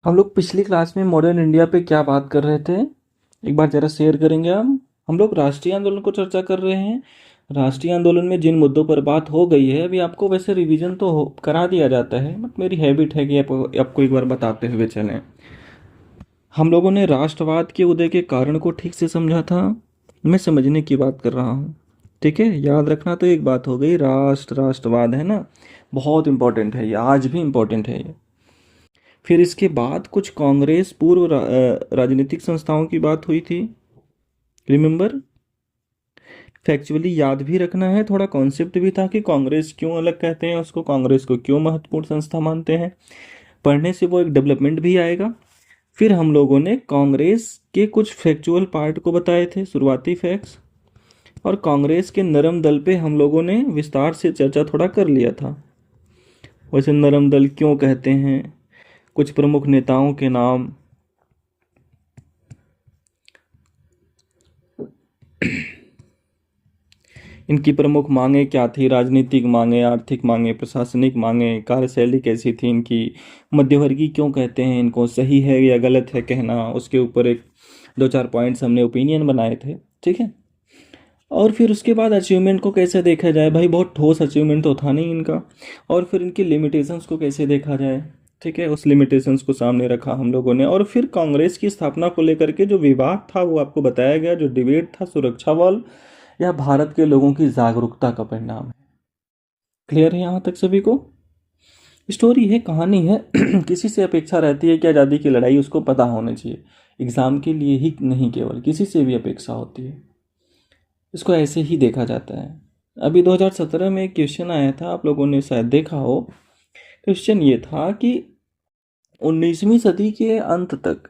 हम लोग पिछली क्लास में मॉडर्न इंडिया पे क्या बात कर रहे थे? एक बार जरा शेयर करेंगे। हम लोग राष्ट्रीय आंदोलन को चर्चा कर रहे हैं। राष्ट्रीय आंदोलन में जिन मुद्दों पर बात हो गई है, अभी आपको वैसे रिवीजन तो करा दिया जाता है, बट मेरी हैबिट है कि आपको एक बार बताते हुए चलें। हम लोगों ने राष्ट्रवाद के उदय के कारण को ठीक से समझा था। मैं समझने की बात कर रहा हूँ। ठीक है, याद रखना। तो एक बात हो गई, राष्ट्रवाद है ना, बहुत इंपॉर्टेंट है ये, आज भी इंपॉर्टेंट है ये। फिर इसके बाद कुछ कांग्रेस पूर्व राजनीतिक संस्थाओं की बात हुई थी, रिमेंबर। फैक्चुअली याद भी रखना है, थोड़ा कॉन्सेप्ट भी था कि कांग्रेस क्यों अलग कहते हैं उसको, कांग्रेस को क्यों महत्वपूर्ण संस्था मानते हैं। पढ़ने से वो एक डेवलपमेंट भी आएगा। फिर हम लोगों ने कांग्रेस के कुछ फैक्चुअल पार्ट को बताए थे, शुरुआती फैक्ट्स। और कांग्रेस के नरम दल पे हम लोगों ने विस्तार से चर्चा थोड़ा कर लिया था। वैसे नरम दल क्यों कहते हैं, कुछ प्रमुख नेताओं के नाम। इनकी प्रमुख मांगें क्या थी, राजनीतिक मांगें, आर्थिक मांगें, प्रशासनिक मांगें, कार्यशैली कैसी थी इनकी, मध्यवर्गीय क्यों कहते हैं इनको, सही है या गलत है कहना, उसके ऊपर एक दो चार पॉइंट्स हमने ओपिनियन बनाए थे। ठीक है। और फिर उसके बाद अचीवमेंट को कैसे देखा जाए, भाई बहुत ठोस अचीवमेंट तो था नहीं इनका। और फिर इनकी लिमिटेशंस को कैसे देखा जाए। ठीक है, उस लिमिटेशंस को सामने रखा हम लोगों ने। और फिर कांग्रेस की स्थापना को लेकर के जो विवाद था वो आपको बताया गया, जो डिबेट था, सुरक्षा बल या भारत के लोगों की जागरूकता का परिणाम है। क्लियर है यहाँ तक सभी को? स्टोरी है, कहानी है। किसी से अपेक्षा रहती है कि आज़ादी की लड़ाई उसको पता होना चाहिए, एग्ज़ाम के लिए ही नहीं, केवल किसी से भी अपेक्षा होती है। इसको ऐसे ही देखा जाता है। अभी 2017 में एक क्वेश्चन आया था, आप लोगों ने शायद देखा हो। क्वेश्चन ये था कि 19वीं सदी के अंत तक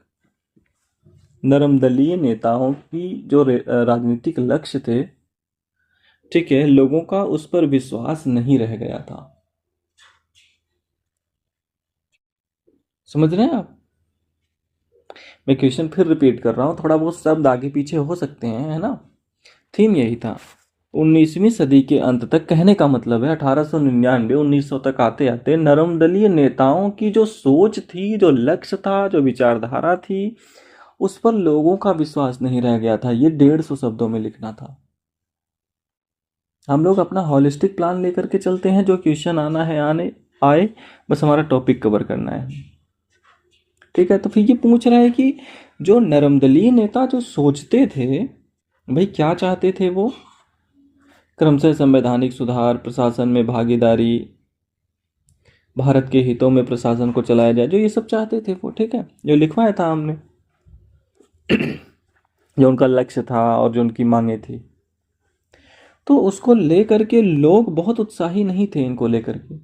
नरमदलीय नेताओं की जो राजनीतिक लक्ष्य थे, ठीक है, लोगों का उस पर विश्वास नहीं रह गया था। समझ रहे हैं आप? मैं क्वेश्चन फिर रिपीट कर रहा हूँ, थोड़ा बहुत शब्द आगे पीछे हो सकते हैं, है ना। थीम यही था। 19वीं सदी के अंत तक, कहने का मतलब है 1899 1900 तक आते आते नरमदलीय नेताओं की जो सोच थी, जो लक्ष्य था, जो विचारधारा थी, उस पर लोगों का विश्वास नहीं रह गया था। ये 150 शब्दों में लिखना था। हम लोग अपना हॉलिस्टिक प्लान लेकर के चलते हैं, जो क्वेश्चन आना है आने आए, बस हमारा टॉपिक कवर करना है। ठीक है, तो फिर ये पूछ रहा है कि जो नरमदलीय नेता जो सोचते थे, भाई क्या चाहते थे वो, क्रमशः संवैधानिक सुधार, प्रशासन में भागीदारी, भारत के हितों में प्रशासन को चलाया जाए, जो ये सब चाहते थे वो। ठीक है, जो लिखवाया था हमने, जो उनका लक्ष्य था और जो उनकी मांगे थी, तो उसको लेकर के लोग बहुत उत्साही नहीं थे इनको लेकर के।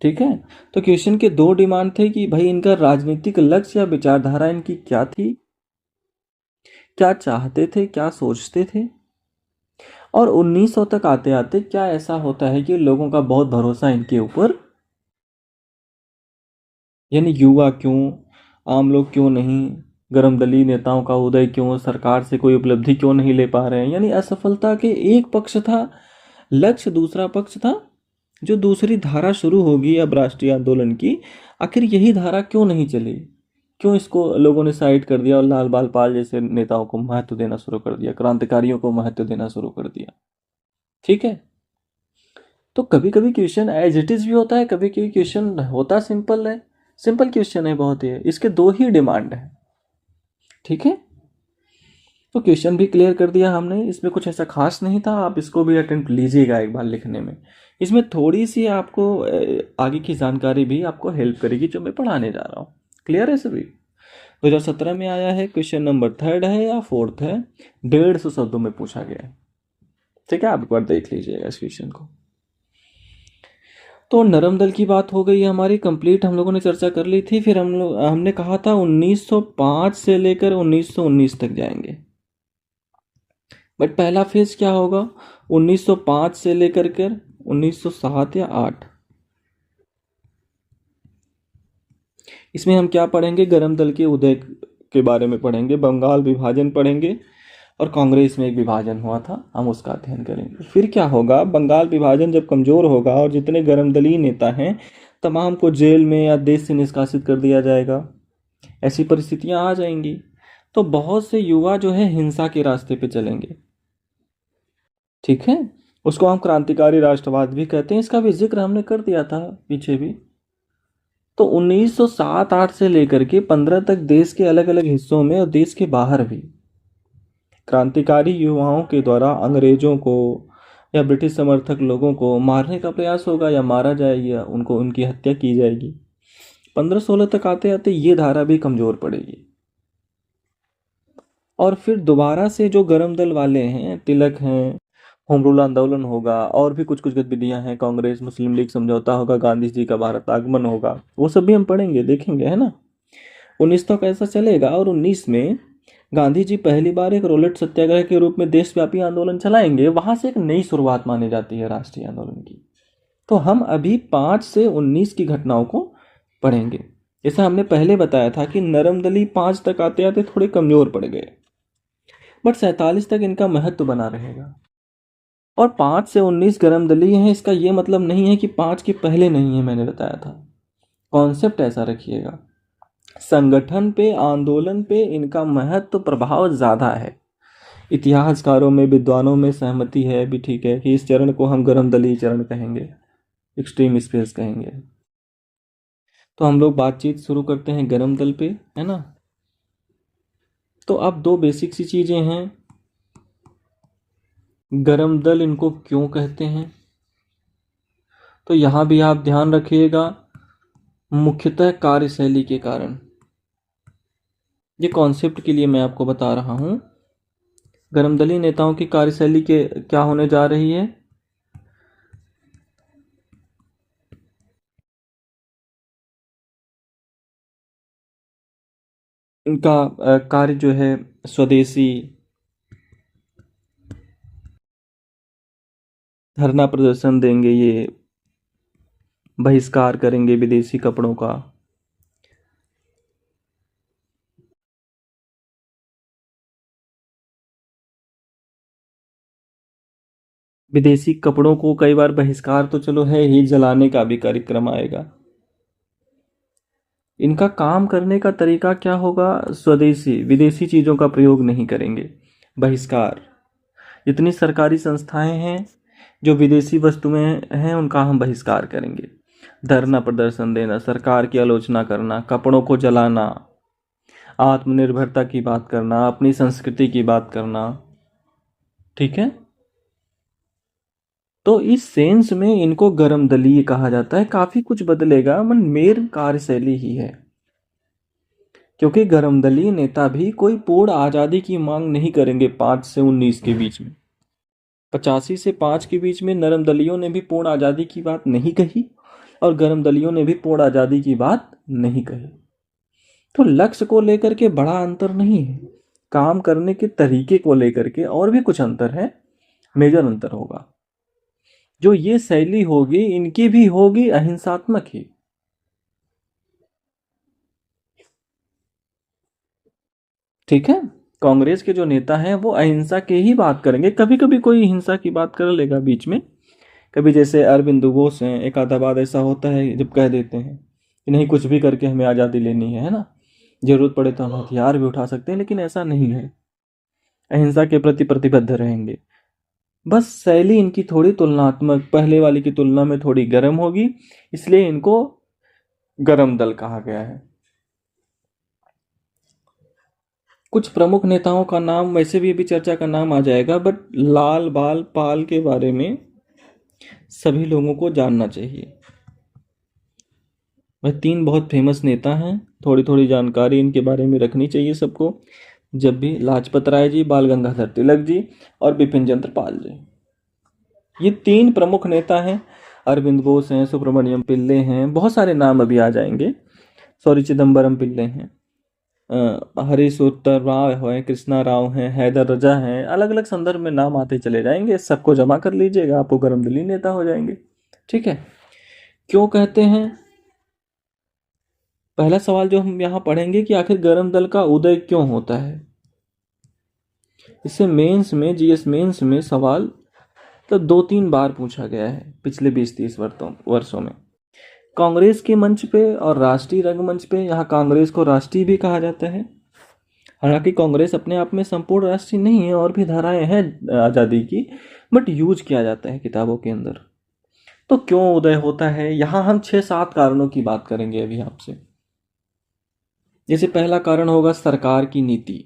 ठीक है, तो क्वेश्चन के दो डिमांड थे कि भाई इनका राजनीतिक लक्ष्य या विचारधारा इनकी क्या थी, क्या चाहते थे, क्या सोचते थे। और 1900 तक आते आते क्या ऐसा होता है कि लोगों का बहुत भरोसा इनके ऊपर, यानी युवा क्यों, आम लोग क्यों नहीं, गर्मदली नेताओं का उदय क्यों, सरकार से कोई उपलब्धि क्यों नहीं ले पा रहे हैं। यानी असफलता के एक पक्ष था लक्ष्य, दूसरा पक्ष था जो दूसरी धारा शुरू होगी अब राष्ट्रीय आंदोलन की, आखिर यही धारा क्यों नहीं चली, क्यों इसको लोगों ने साइड कर दिया और लाल बाल पाल जैसे नेताओं को महत्व देना शुरू कर दिया, क्रांतिकारियों को महत्व देना शुरू कर दिया। ठीक है, तो कभी कभी क्वेश्चन एज इट इज भी होता है, कभी कभी क्वेश्चन होता सिंपल है, सिंपल क्वेश्चन है बहुत ही, इसके दो ही डिमांड है। ठीक है, तो क्वेश्चन भी क्लियर कर दिया हमने, इसमें कुछ ऐसा खास नहीं था, आप इसको भी अटेम्प्ट लीजिएगा एक बार लिखने में। इसमें थोड़ी सी आपको आगे की जानकारी भी आपको हेल्प करेगी जो मैं पढ़ाने जा रहा हूँ। क्लियर है सभी? 2017 में आया है, क्वेश्चन नंबर 3 है या 4 है, 150 शब्दों में पूछा गया है। ठीक है, आप एक बार देख लीजिएगा इस क्वेश्चन को। तो नरम दल की बात हो गई हमारी कंप्लीट, हम लोगों ने चर्चा कर ली थी। फिर हमने कहा था 1905 से लेकर 1919 तक जाएंगे। बट पहला फेज क्या होगा, 1905 से लेकर कर 1907 या 8। इसमें हम क्या पढ़ेंगे, गरम दल के उदय के बारे में पढ़ेंगे, बंगाल विभाजन पढ़ेंगे, और कांग्रेस में एक विभाजन हुआ था, हम उसका अध्ययन करेंगे। फिर क्या होगा, बंगाल विभाजन जब कमजोर होगा और जितने गरम दलीय नेता हैं तमाम को जेल में या देश से निष्कासित कर दिया जाएगा, ऐसी परिस्थितियां आ जाएंगी। तो बहुत से युवा जो है हिंसा के रास्ते पे चलेंगे। ठीक है, उसको हम क्रांतिकारी राष्ट्रवाद भी कहते हैं, इसका भी जिक्र हमने कर दिया था पीछे भी। तो 1907-8 से लेकर के 15 तक देश के अलग अलग हिस्सों में और देश के बाहर भी क्रांतिकारी युवाओं के द्वारा अंग्रेजों को या ब्रिटिश समर्थक लोगों को मारने का प्रयास होगा, या मारा जाएगा, उनको उनकी हत्या की जाएगी। 1516 तक आते आते ये धारा भी कमजोर पड़ेगी। और फिर दोबारा से जो गरम दल वाले हैं, तिलक हैं, होम रूल आंदोलन होगा, और भी कुछ कुछ गतिविधियां हैं, कांग्रेस मुस्लिम लीग समझौता होगा, गांधी जी का भारत आगमन होगा, वो सब भी हम पढ़ेंगे देखेंगे, है ना। 19 तक ऐसा चलेगा, और 19 में गांधी जी पहली बार एक रोलेट सत्याग्रह के रूप में देशव्यापी आंदोलन चलाएंगे। वहां से एक नई शुरुआत मानी जाती है राष्ट्रीय आंदोलन की। तो हम अभी 5 से 19 की घटनाओं को पढ़ेंगे। जैसा हमने पहले बताया था कि नरमदली 5 तक आते आते थोड़े कमजोर पड़ गए, बट 47 तक इनका महत्व बना रहेगा। और 5 से 19 गरम दली हैं, इसका ये मतलब नहीं है कि 5 के पहले नहीं है, मैंने बताया था। कॉन्सेप्ट ऐसा रखिएगा, संगठन पे, आंदोलन पे इनका महत्व प्रभाव ज़्यादा है। इतिहासकारों में, विद्वानों में सहमति है भी, ठीक है, कि इस चरण को हम गरम दली चरण कहेंगे, एक्सट्रीम स्पेस कहेंगे। तो हम लोग बातचीत शुरू करते हैं गरम दल पे, है ना। तो अब दो बेसिक सी चीज़ें हैं, गरम दल इनको क्यों कहते हैं, तो यहाँ भी आप ध्यान रखिएगा, मुख्यतः कार्यशैली के कारण। ये कॉन्सेप्ट के लिए मैं आपको बता रहा हूँ। गरमदली नेताओं की कार्यशैली के क्या होने जा रही है, इनका कार्य जो है स्वदेशी, धरना प्रदर्शन देंगे, ये बहिष्कार करेंगे विदेशी कपड़ों का, विदेशी कपड़ों को कई बार बहिष्कार तो चलो है ही, जलाने का भी कार्यक्रम आएगा। इनका काम करने का तरीका क्या होगा, स्वदेशी, विदेशी चीज़ों का प्रयोग नहीं करेंगे, बहिष्कार। जितनी सरकारी संस्थाएं हैं जो विदेशी वस्तुएं हैं उनका हम बहिष्कार करेंगे। धरना प्रदर्शन देना, सरकार की आलोचना करना, कपड़ों को जलाना, आत्मनिर्भरता की बात करना, अपनी संस्कृति की बात करना, ठीक है। तो इस सेंस में इनको गरम दलीय कहा जाता है। काफी कुछ बदलेगा, मन मेन कार्यशैली ही है, क्योंकि गरम दलीय नेता भी कोई पूर्ण आज़ादी की मांग नहीं करेंगे। 5 से 19 के बीच में, 85 से 5 के बीच में नरम दलियों ने भी पूर्ण आज़ादी की बात नहीं कही, और गरम दलियों ने भी पूर्ण आज़ादी की बात नहीं कही। तो लक्ष्य को लेकर के बड़ा अंतर नहीं है, काम करने के तरीके को लेकर के और भी कुछ अंतर है, मेजर अंतर होगा। जो ये शैली होगी इनकी भी होगी अहिंसात्मक ही। ठीक है, कांग्रेस के जो नेता हैं वो अहिंसा के ही बात करेंगे। कभी कभी कोई हिंसा की बात कर लेगा बीच में, कभी जैसे अरविंद घोष हैं, एक आधा बार ऐसा होता है जब कह देते हैं कि नहीं, कुछ भी करके हमें आज़ादी लेनी है ना, जरूरत पड़े तो हम हथियार भी उठा सकते हैं, लेकिन ऐसा नहीं है, अहिंसा के प्रति प्रतिबद्ध रहेंगे। बस शैली इनकी थोड़ी तुलनात्मक, पहले वाली की तुलना में थोड़ी गर्म होगी, इसलिए इनको गर्म दल कहा गया है। कुछ प्रमुख नेताओं का नाम वैसे भी अभी चर्चा का नाम आ जाएगा, बट लाल बाल पाल के बारे में सभी लोगों को जानना चाहिए। वह 3 बहुत फेमस नेता हैं, थोड़ी थोड़ी जानकारी इनके बारे में रखनी चाहिए सबको जब भी। लाजपत राय जी, बाल गंगाधर तिलक जी और बिपिन चंद्र पाल जी, ये 3 प्रमुख नेता हैं। अरविंद घोष हैं, सुब्रमण्यम पिल्ले हैं, बहुत सारे नाम अभी आ जाएंगे, सॉरी चिदम्बरम पिल्ले हैं, हरीश उत्तर राव हैं, कृष्णा राव हैं, हैदर रजा हैं, अलग अलग संदर्भ में नाम आते चले जाएंगे। सबको जमा कर लीजिएगा, आपको गर्मदली नेता हो जाएंगे। ठीक है, क्यों कहते हैं, पहला सवाल जो हम यहाँ पढ़ेंगे कि आखिर गरम दल का उदय क्यों होता है। इससे मेंस में, जीएस मेंस में सवाल तो 2-3 बार पूछा गया है पिछले 20-30 वर्षों में। कांग्रेस के मंच पे और राष्ट्रीय रंगमंच पे यहाँ कांग्रेस को राष्ट्रीय भी कहा जाता है। हालांकि कांग्रेस अपने आप में संपूर्ण राष्ट्रीय नहीं है, और भी धाराएं हैं आज़ादी की, बट यूज किया जाता है किताबों के अंदर। तो क्यों उदय होता है, यहाँ हम 6-7 कारणों की बात करेंगे अभी आपसे। जैसे पहला कारण होगा सरकार की नीति।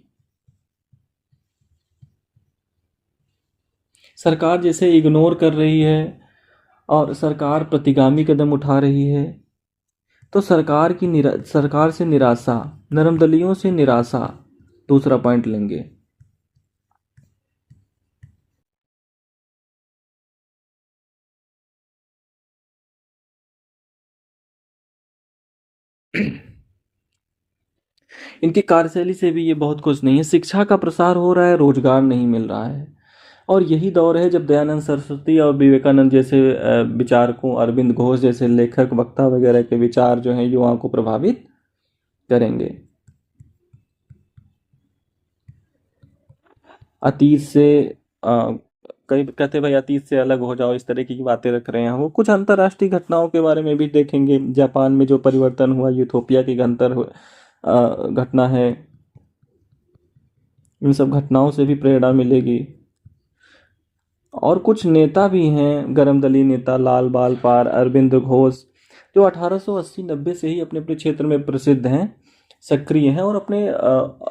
सरकार जैसे इग्नोर कर रही है और सरकार प्रतिगामी कदम उठा रही है, तो सरकार से निराशा, नरमदलियों से निराशा, दूसरा पॉइंट लेंगे। इनकी कार्यशैली से भी ये बहुत खुश नहीं है। शिक्षा का प्रसार हो रहा है, रोजगार नहीं मिल रहा है। और यही दौर है जब दयानंद सरस्वती और विवेकानंद जैसे विचारकों, अरविंद घोष जैसे लेखक, वक्ता वगैरह के विचार जो हैं युवाओं को प्रभावित करेंगे। अतीत से कई कहते भाई अतीत से अलग हो जाओ, इस तरीके की बातें रख रहे हैं वो। कुछ अंतर्राष्ट्रीय घटनाओं के बारे में भी देखेंगे। जापान में जो परिवर्तन हुआ, यूथोपिया की घटना है, इन सब घटनाओं से भी प्रेरणा मिलेगी। और कुछ नेता भी हैं, गरमदली नेता लाल बाल पार, अरविंद घोष, जो 1880-90 से ही अपने अपने क्षेत्र में प्रसिद्ध हैं, सक्रिय हैं, और अपने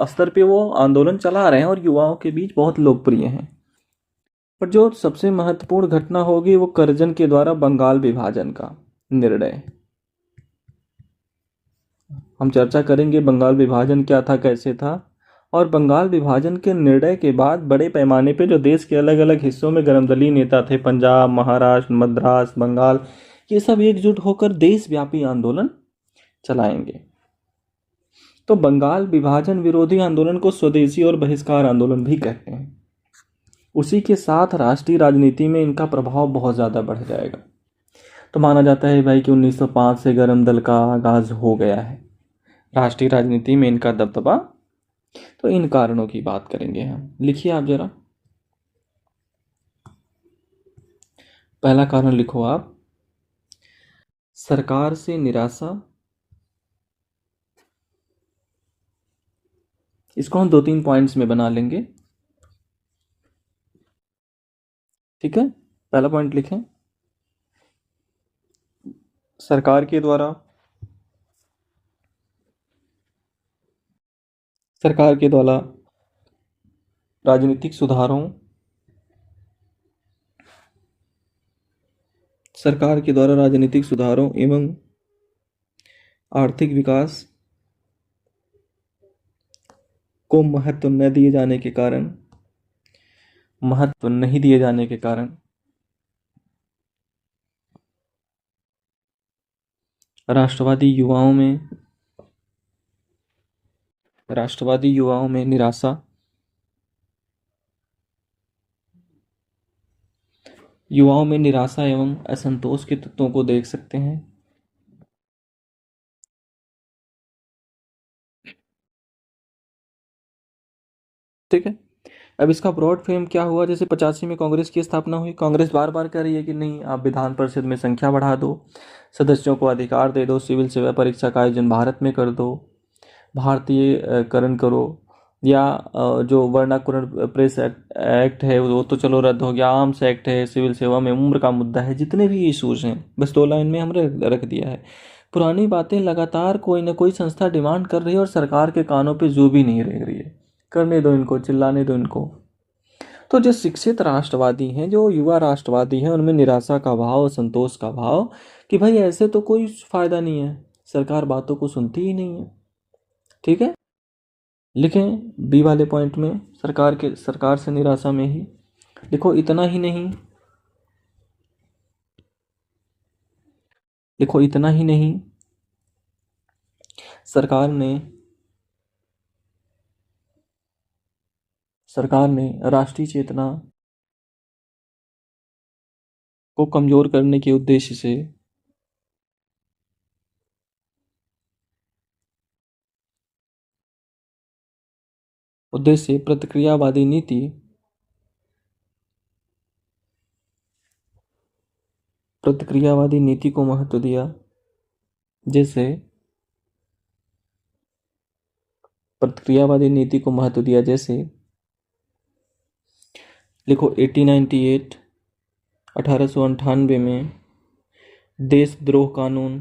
स्तर पे वो आंदोलन चला रहे हैं और युवाओं के बीच बहुत लोकप्रिय हैं। पर जो सबसे महत्वपूर्ण घटना होगी वो करजन के द्वारा बंगाल विभाजन का निर्णय। हम चर्चा करेंगे बंगाल विभाजन क्या था, कैसे था, और बंगाल विभाजन के निर्णय के बाद बड़े पैमाने पे जो देश के अलग अलग हिस्सों में गरमदली नेता थे, पंजाब, महाराष्ट्र, मद्रास, बंगाल, ये सब एकजुट होकर देशव्यापी आंदोलन चलाएंगे। तो बंगाल विभाजन विरोधी आंदोलन को स्वदेशी और बहिष्कार आंदोलन भी कहते हैं। उसी के साथ राष्ट्रीय राजनीति में इनका प्रभाव बहुत ज़्यादा बढ़ जाएगा। तो माना जाता है भाई कि 1905 से गरम दल का आगाज हो गया है, राष्ट्रीय राजनीति में इनका दबदबा। तो इन कारणों की बात करेंगे हम। लिखिए आप जरा, पहला कारण लिखो आप, सरकार से निराशा। इसको हम 2-3 पॉइंट्स में बना लेंगे, ठीक है। पहला पॉइंट लिखें, सरकार के द्वारा राजनीतिक सुधारों सरकार के द्वारा राजनीतिक सुधारों एवं आर्थिक विकास को महत्व नहीं दिए जाने के कारण राष्ट्रवादी युवाओं में निराशा, एवं असंतोष के तत्वों को देख सकते हैं। ठीक है। अब इसका ब्रॉड फ्रेम क्या हुआ, जैसे 85 में कांग्रेस की स्थापना हुई। कांग्रेस बार बार कह रही है कि नहीं, आप विधान परिषद में संख्या बढ़ा दो, सदस्यों को अधिकार दे दो, सिविल सेवा परीक्षा का आयोजन भारत में कर दो, भारतीयकरण करो, या जो वर्णाकुरण प्रेस एक्ट है वो तो चलो रद्द हो गया, आर्म्स एक्ट है, सिविल सेवा में उम्र का मुद्दा है, जितने भी इशूज हैं बस 2 लाइन में हमने रख दिया है। पुरानी बातें लगातार कोई ना कोई संस्था डिमांड कर रही है और सरकार के कानों पे जू भी नहीं रह रही है। करने दो इनको, चिल्लाने दो इनको। तो जो शिक्षित राष्ट्रवादी हैं, जो युवा राष्ट्रवादी हैं, उनमें निराशा का भाव, संतोष का भाव, कि भाई ऐसे तो कोई फायदा नहीं है, सरकार बातों को सुनती ही नहीं है। ठीक है, लिखें बी वाले पॉइंट में, सरकार से निराशा में ही लिखो, इतना ही नहीं, सरकार ने राष्ट्रीय चेतना को कमजोर करने के उद्देश्य से प्रतिक्रियावादी नीति को महत्व दिया। जैसे प्रतिक्रियावादी नीति को महत्व दिया, जैसे लिखो 1898 1898 में देशद्रोह कानून,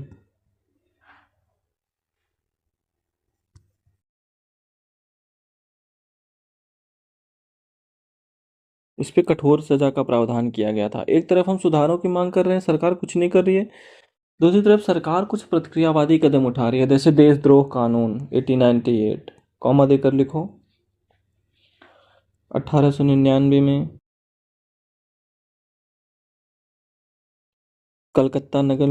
इस पे कठोर सजा का प्रावधान किया गया था। एक तरफ हम सुधारों की मांग कर रहे हैं, सरकार कुछ नहीं कर रही है, दूसरी तरफ सरकार कुछ प्रतिक्रियावादी कदम उठा रही है, जैसे देशद्रोह कानून 1898, कॉमा देकर लिखो 1899 में कलकत्ता नगर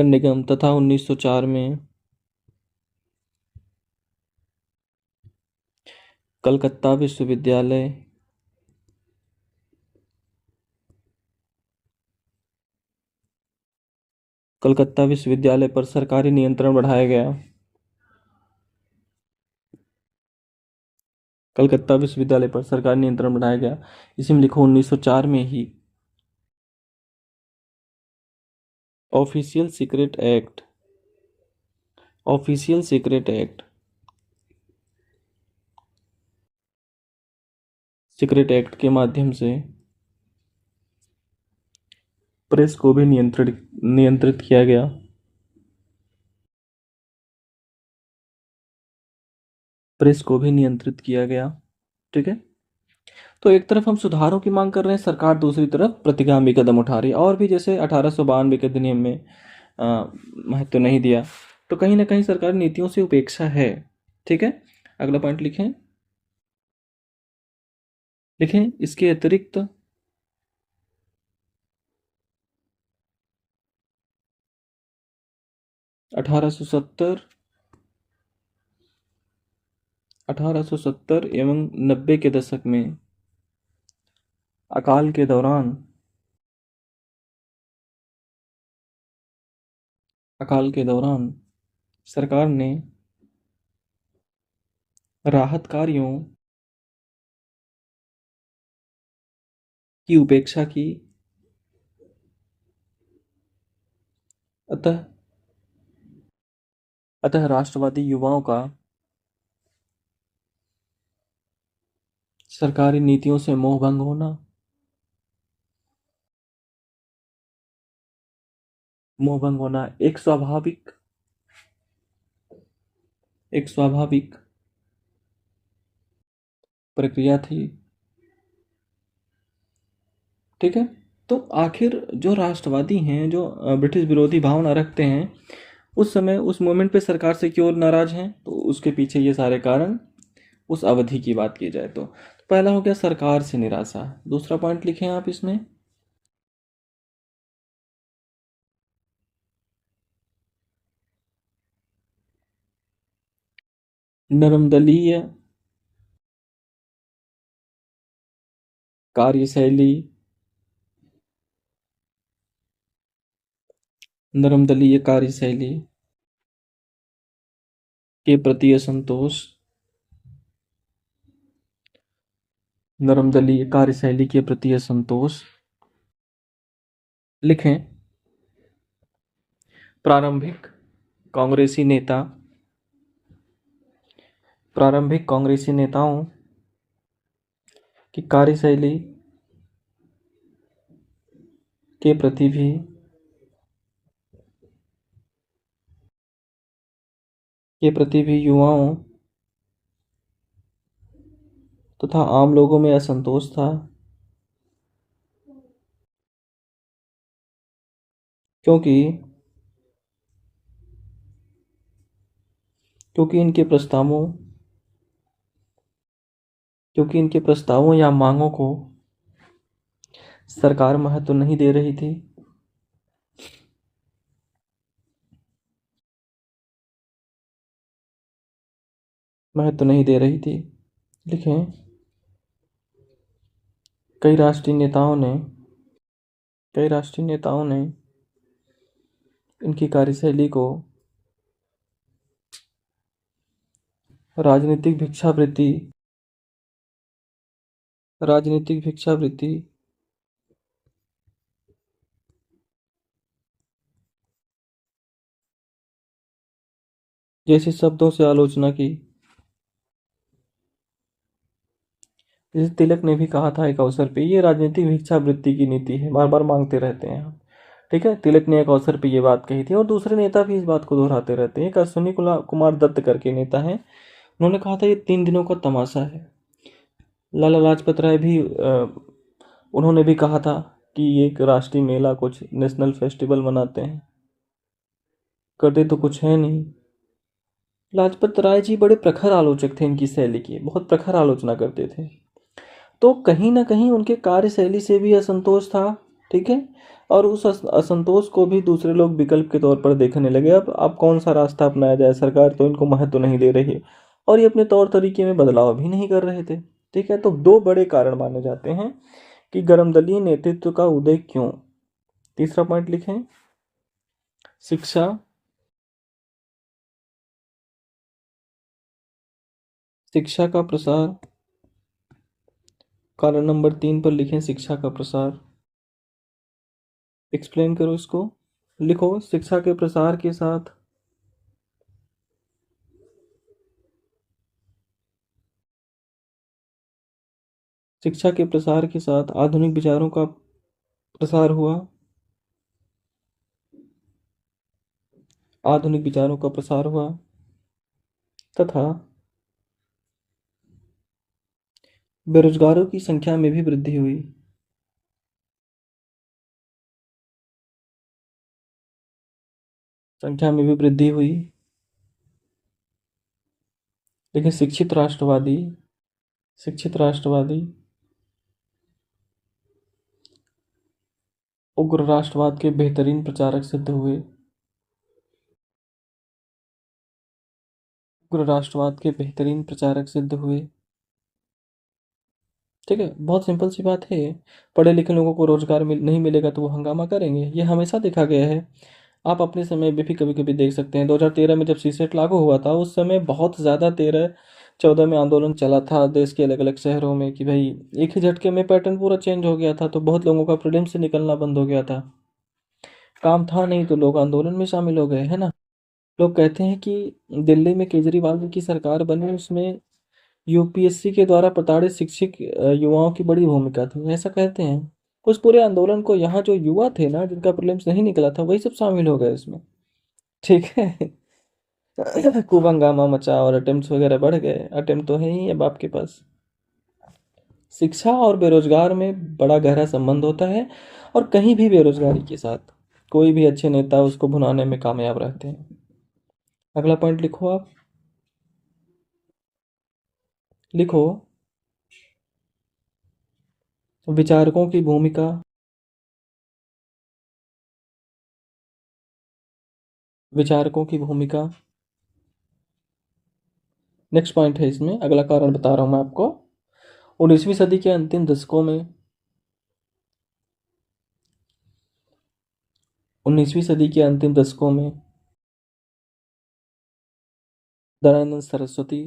निगम, तथा 1904 में कलकत्ता विश्वविद्यालय, पर सरकारी नियंत्रण बढ़ाया गया। कलकत्ता विश्वविद्यालय पर सरकारी नियंत्रण बढ़ाया गया, इसी में लिखो 1904 में ही official secret act, official secret act, secret act के माध्यम से प्रेस को भी नियंत्रित किया गया। प्रेस को भी नियंत्रित किया गया। ठीक है, तो एक तरफ हम सुधारों की मांग कर रहे हैं, सरकार दूसरी तरफ प्रतिगामी कदम उठा रही है। और भी जैसे 1892 के अधिनियम में महत्व नहीं दिया, तो कहीं ना कहीं सरकार नीतियों से उपेक्षा है। ठीक है, अगला पॉइंट लिखें, इसके अतिरिक्त 1870 एवं 90 के दशक में अकाल के दौरान सरकार ने राहत कार्यों की उपेक्षा की, अतः राष्ट्रवादी युवाओं का सरकारी नीतियों से मोहभंग होना, एक स्वाभाविक प्रक्रिया थी। ठीक है, तो आखिर जो राष्ट्रवादी हैं, जो ब्रिटिश विरोधी भावना रखते हैं, उस समय उस मोमेंट पे सरकार से क्यों नाराज हैं, तो उसके पीछे ये सारे कारण, उस अवधि की बात की जाए तो पहला हो गया सरकार से निराशा। दूसरा पॉइंट लिखें आप इसमें, नरमदलीय कार्यशैली, के प्रति असंतोष, लिखें प्रारंभिक कांग्रेसी नेताओं की कार्यशैली के प्रति भी युवाओं तथा आम लोगों में असंतोष था, क्योंकि इनके प्रस्तावों या मांगों को सरकार महत्व नहीं दे रही थी। लिखें कई राष्ट्रीय नेताओं ने इनकी कार्यशैली को राजनीतिक भिक्षावृत्ति राजनीतिक भिक्षावृत्ति, जैसे शब्दों से आलोचना की। जैसे तिलक ने भी कहा था एक अवसर पे, ये राजनीतिक भिक्षावृत्ति की नीति है, बार बार मांगते रहते हैं हम। ठीक है, तिलक ने एक अवसर पे ये बात कही थी और दूसरे नेता भी इस बात को दोहराते रहते हैं। एक अश्विनी कुमार दत्त करके नेता है, उन्होंने कहा था ये 3 दिनों का तमाशा है। लाला लाजपत राय भी उन्होंने भी कहा था कि ये एक राष्ट्रीय मेला, कुछ नेशनल फेस्टिवल मनाते हैं, करते तो कुछ है नहीं। लाजपत राय जी बड़े प्रखर आलोचक थे इनकी शैली की, बहुत प्रखर आलोचना करते थे। तो कहीं ना कहीं उनके कार्यशैली से भी असंतोष था। ठीक है, और उस असंतोष को भी दूसरे लोग विकल्प के तौर पर देखने लगे। अब कौन सा रास्ता अपनाया जाए, सरकार तो इनको महत्व नहीं दे रही है और ये अपने तौर तरीके में बदलाव भी नहीं कर रहे थे। ठीक है, तो 2 बड़े कारण माने जाते हैं कि गर्मदलीय नेतृत्व का उदय क्यों। तीसरा पॉइंट लिखें, शिक्षा, शिक्षा का प्रसार। कारण नंबर 3 पर लिखें शिक्षा का प्रसार। एक्सप्लेन करो इसको। लिखो, शिक्षा के प्रसार के साथ शिक्षा के प्रसार के साथ आधुनिक विचारों का प्रसार हुआ। आधुनिक विचारों का प्रसार हुआ तथा बेरोजगारों की संख्या में भी वृद्धि हुई। संख्या में भी वृद्धि हुई। लेकिन शिक्षित राष्ट्रवादी उग्र राष्ट्रवाद के बेहतरीन प्रचारक सिद्ध हुए। उग्र राष्ट्रवाद के बेहतरीन प्रचारक सिद्ध हुए। ठीक है, बहुत सिंपल सी बात है। पढ़े लिखे लोगों को रोजगार नहीं मिलेगा तो वो हंगामा करेंगे, ये हमेशा देखा गया है। आप अपने समय में भी कभी कभी देख सकते हैं, 2013 में जब सीसेट लागू हुआ था उस समय बहुत ज़्यादा 13-14 में आंदोलन चला था देश के अलग अलग शहरों में कि भाई एक ही झटके में पैटर्न पूरा चेंज हो गया था, तो बहुत लोगों का प्रीलिम्स से निकलना बंद हो गया था। काम था नहीं तो लोग आंदोलन में शामिल हो गए, है ना। लोग कहते हैं कि दिल्ली में केजरीवाल की सरकार बनी, उसमें यूपीएससी के द्वारा प्रताड़ित शिक्षित युवाओं की बड़ी भूमिका थी, ऐसा कहते हैं। उस पूरे आंदोलन को यहाँ जो युवा थे ना, जिनका प्रीलिम्स नहीं निकला था, वही सब शामिल हो गए इसमें। ठीक है। खूब हंगामा मचा और अटेम्प्ट वगैरह बढ़ गए। अटेम्प्ट तो है ही अब आपके पास। शिक्षा और बेरोजगार में बड़ा गहरा संबंध होता है और कहीं भी बेरोजगारी के साथ कोई भी अच्छे नेता उसको भुनाने में कामयाब रहते हैं। अगला पॉइंट लिखो आप। लिखो, विचारकों की भूमिका। विचारकों की भूमिका नेक्स्ट पॉइंट है इसमें। अगला कारण बता रहा हूं मैं आपको। 19वीं सदी के अंतिम दशकों में 19वीं सदी के अंतिम दशकों में दयानंद सरस्वती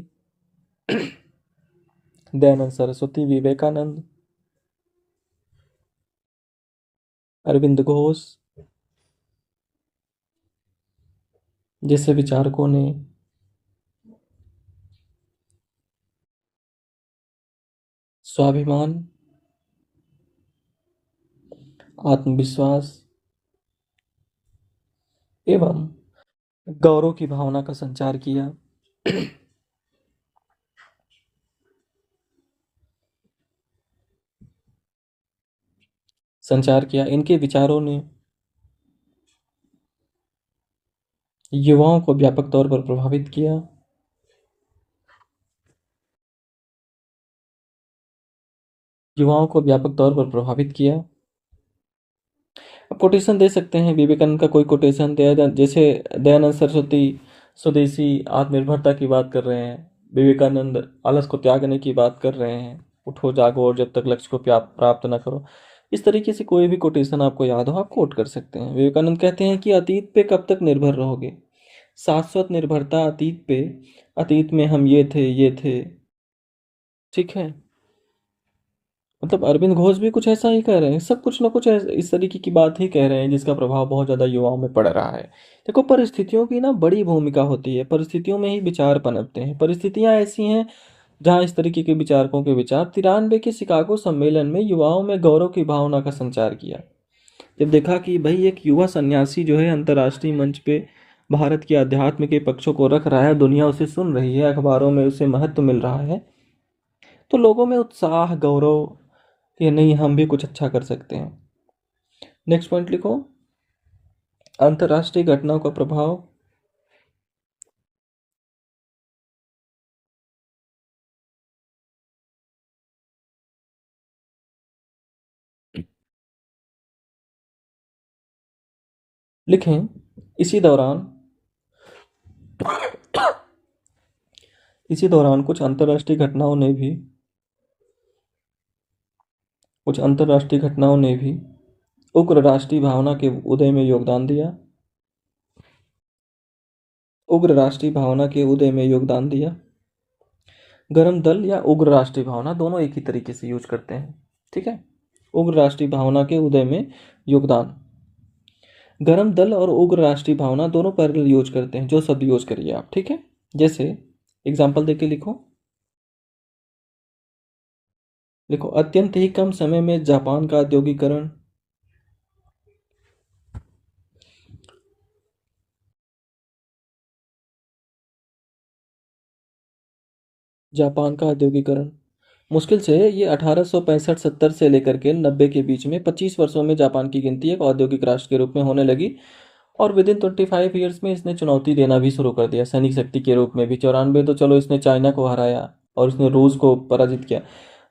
दयानंद सरस्वती, विवेकानंद, अरविंद घोष जैसे विचारकों ने स्वाभिमान, आत्मविश्वास एवं गौरव की भावना का संचार किया। इनके विचारों ने युवाओं को व्यापक तौर पर प्रभावित किया। युवाओं को व्यापक तौर पर प्रभावित किया। अब कोटेशन दे सकते हैं, विवेकानंद का कोई कोटेशन दिया, जैसे दयानंद सरस्वती स्वदेशी आत्मनिर्भरता की बात कर रहे हैं, विवेकानंद आलस को त्यागने की बात कर रहे हैं, उठो जागो और जब तक लक्ष्य को प्राप्त न करो। इस तरीके से कोई भी कोटेशन आपको याद हो आप कोट कर सकते हैं। विवेकानंद कहते हैं कि अतीत पे कब तक निर्भर रहोगे, शाश्वत निर्भरता अतीत पे। अतीत में हम ये थे ये थे। ठीक है, मतलब अरविंद घोष भी कुछ ऐसा ही कह रहे हैं, सब कुछ ना कुछ इस तरीके की बात ही कह रहे हैं जिसका प्रभाव बहुत ज़्यादा युवाओं में पड़ रहा है। देखो, परिस्थितियों की ना बड़ी भूमिका होती है, परिस्थितियों में ही विचार पनपते हैं। परिस्थितियाँ ऐसी हैं जहाँ इस तरीके के विचारकों के विचार 93 के शिकागो सम्मेलन में युवाओं में गौरव की भावना का संचार किया। जब देखा कि भाई एक युवा सन्यासी जो है अंतर्राष्ट्रीय मंच पे भारत के अध्यात्म के पक्षों को रख रहा है, दुनिया उसे सुन रही है, अखबारों में उसे महत्व मिल रहा है, तो लोगों में उत्साह, गौरव कि नहीं, हम भी कुछ अच्छा कर सकते हैं। नेक्स्ट पॉइंट लिखो, अंतर्राष्ट्रीय घटनाओं का प्रभाव। लिखें, इसी दौरान इसी दौरान कुछ अंतर्राष्ट्रीय घटनाओं ने भी उग्र राष्ट्रीय भावना के उदय में योगदान दिया। उग्र राष्ट्रीय भावना के उदय में योगदान दिया। गरम दल या उग्र राष्ट्रीय भावना दोनों एक ही तरीके से यूज करते हैं, ठीक है। उग्र राष्ट्रीय भावना के उदय में योगदान, गरम दल और उग्र राष्ट्रीय भावना दोनों पैरेलल यूज करते हैं, जो शब्द यूज करिए आप, ठीक है। जैसे एग्जाम्पल देके लिखो। देखो, अत्यंत ही कम समय में जापान का औद्योगिकरण। जापान का औद्योगिकरण मुश्किल से ये 1865-70 से लेकर के 90 के बीच में 25 वर्षों में जापान की गिनती एक औद्योगिक राष्ट्र के रूप में होने लगी। और विद इन 25 ईयर्स में इसने चुनौती देना भी शुरू कर दिया सैनिक शक्ति के रूप में भी। 94 तो चलो इसने चाइना को हराया और इसने रूस को पराजित किया।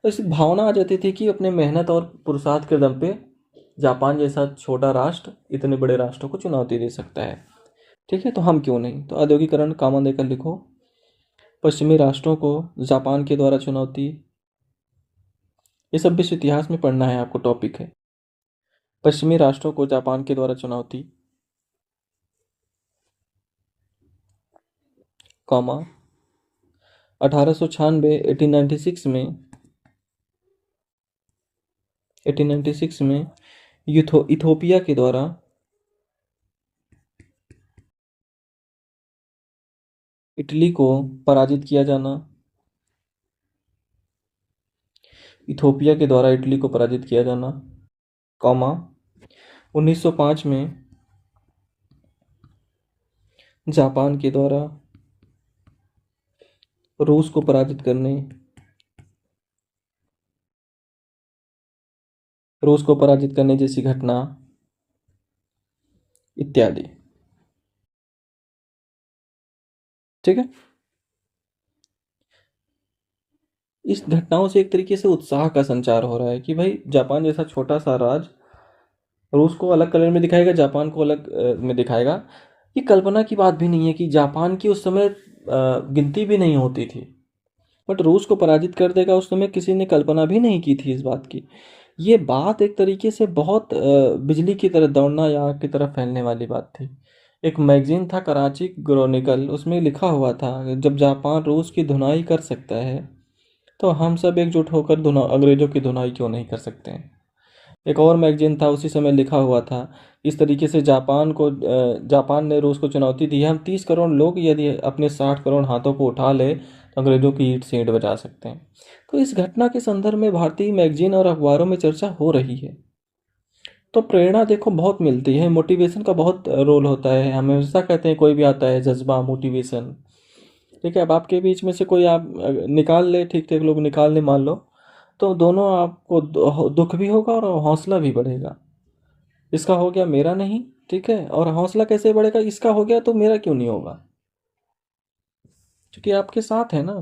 तो इस भावना आ जाती थी कि अपने मेहनत और पुरुषार्थ के दम पे जापान जैसा छोटा राष्ट्र इतने बड़े राष्ट्रों को चुनौती दे सकता है, ठीक है। तो हम क्यों नहीं। तो औद्योगिकरण कॉमन देकर लिखो। पश्चिमी राष्ट्रों को जापान के द्वारा चुनौती, ये सब विश्व इतिहास में पढ़ना है आपको, टॉपिक है। पश्चिमी राष्ट्रों को जापान के द्वारा चुनौती, कॉमा 1896 1896 में इथोपिया के द्वारा इटली को पराजित किया जाना। इथोपिया के द्वारा इटली को पराजित किया जाना, कॉमा 1905 में जापान के द्वारा रूस को पराजित करने, रूस को पराजित करने जैसी घटना इत्यादि, ठीक है। इस घटनाओं से एक तरीके से उत्साह का संचार हो रहा है कि भाई जापान जैसा छोटा सा राज्य रूस को अलग कलर में दिखाएगा, जापान को अलग में दिखाएगा। ये कल्पना की बात भी नहीं है कि जापान की उस समय गिनती भी नहीं होती थी, बट रूस को पराजित कर देगा उस समय किसी ने कल्पना भी नहीं की थी इस बात की। ये बात एक तरीके से बहुत बिजली की तरह दौड़ना या आग की तरह फैलने वाली बात थी। एक मैगजीन था कराची क्रॉनिकल, उसमें लिखा हुआ था जब जापान रूस की धुनाई कर सकता है तो हम सब एकजुट होकर अंग्रेजों की धुनाई क्यों नहीं कर सकते हैं। एक और मैगजीन था उसी समय लिखा हुआ था इस तरीके से जापान ने रूस को चुनौती दी है, हम 30 करोड़ लोग यदि अपने 60 करोड़ हाथों को उठा ले तो अंग्रेजों की ईंट से ईंट बजा सकते हैं। तो इस घटना के संदर्भ में भारतीय मैगजीन और अखबारों में चर्चा हो रही है। तो प्रेरणा देखो बहुत मिलती है, मोटिवेशन का बहुत रोल होता है। हम हमेशा कहते हैं कोई भी आता है जज्बा, मोटिवेशन, ठीक है। अब आपके बीच में से कोई आप निकाल ले, ठीक ठीक लोग निकाल ले मान लो, तो दोनों आपको दुख भी होगा और हौसला भी बढ़ेगा। इसका हो गया मेरा नहीं, ठीक है, और हौसला कैसे बढ़ेगा, इसका हो गया तो मेरा क्यों नहीं होगा, क्योंकि आपके साथ है ना।